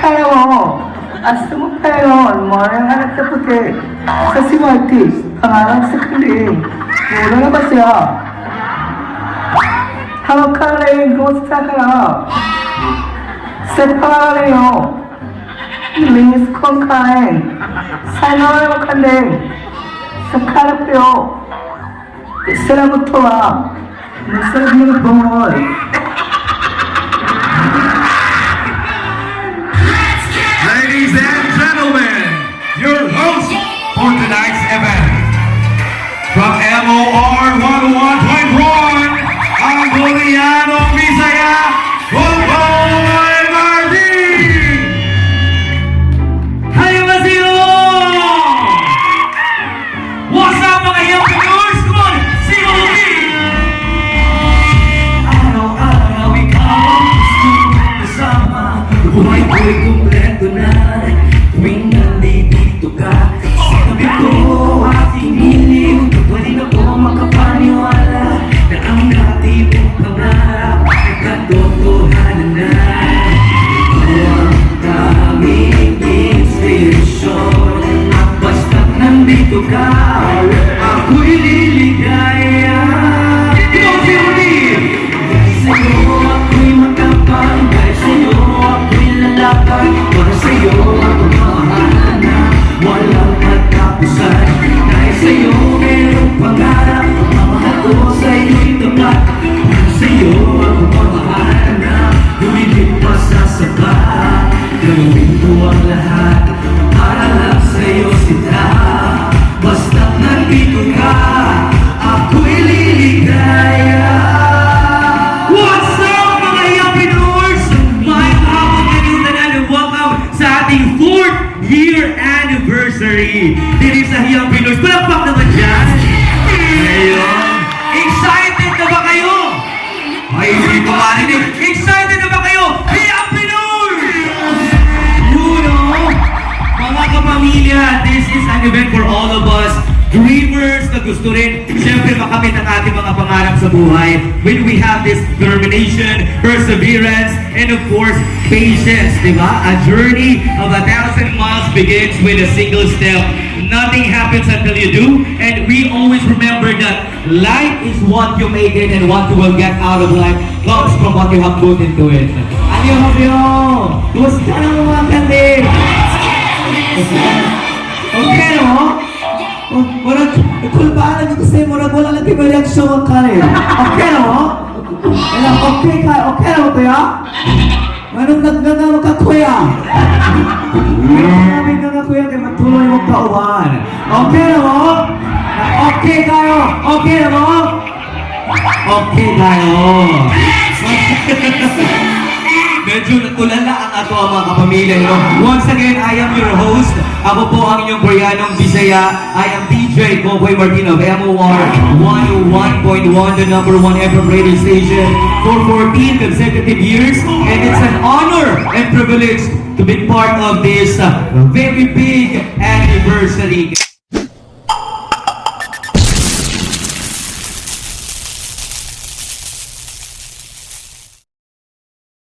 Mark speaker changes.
Speaker 1: Akala mo, hasta mo pa yun, mga nanganap na puti. Sa si Marty, pangarang sakali. Wala na ba siya? Hawag ka na rin, kumusta ka na? Sa pangalan nyo, nilinis ko ang kain. Sana wala mo kandeng. Sa karap nyo, isala mo to ha. Masarap nyo na bumol.
Speaker 2: Ladies and gentlemen, your host for tonight's event, from MOR 101.1, ang Boliano Bisaya, Boboy Martin! Hayo! What's up mga Youngsters? Come on, sing with me! Araw-araw ikaw ang gusto kong kasama. Buhay ko'y kumpleto na tuwing nandito ka. Sabi ko, aking iliw, pwede na po makapaniwala na ang dati mong pangarap ay katotohanan na. Ikaw ang daming inspirasyon at basta't nandito ka, ako'y liligaya. Ikaw si Rudy! Sa'yo ako'y matapang, dahil sa'yo ako'y lalaban. Para sa'yo ako mamahalan na walang katapusan. Dahil sa'yo merong pangarap, ang mamahal ko sa'yo'y tapat. Para sa'yo ako mamahalan na lumilip pa sa saba. Gawin ko ang lahat para lang sa'yo sila. Basta't nandito ka, ako'y liligaya. What's up mga Yapinors? May kapag-ganutan and welcome sa ating 4th year anniversary. Dito sa Yapinors. Palakpak naman dyan. Ngayon, excited na ba kayo? Ay, hindi ko marinig. Excited na ba kayo? Yapinors! You know, mga kapamilya, this is an event for all of us. Dreamers na gusto rin, siyempre makamit ang ating mga pangarap sa buhay. When we have this determination, perseverance, and of course, patience, di ba? A journey of 1,000 miles begins with a single step. Nothing happens until you do, and we always remember that life is what you make it, and what you will get out of life comes from what you have put into it. Annyeonghaseyo! Kumusta na mga kandi? Okay, no? Murag, kulbaan nyo kasi murag wala lang kayo reaksyon ang kanin. Okay na mo? Okay na mo kuya? Anong nagdana ka kuya? Maraming nga kuya kaya matuloy mong kauban. Okay na mo? Okay kayo? Okay na mo? Okay kayo. Medyo natulala ang ato ang mga kapamilya nyo. Once again, I am your host. Ako po ang inyong Boreanong Bisaya. I am DJ Boboy Martin of MOR 101.1, the #1 FM radio station for 14 consecutive years. And it's an honor and privilege to be part of this very big anniversary.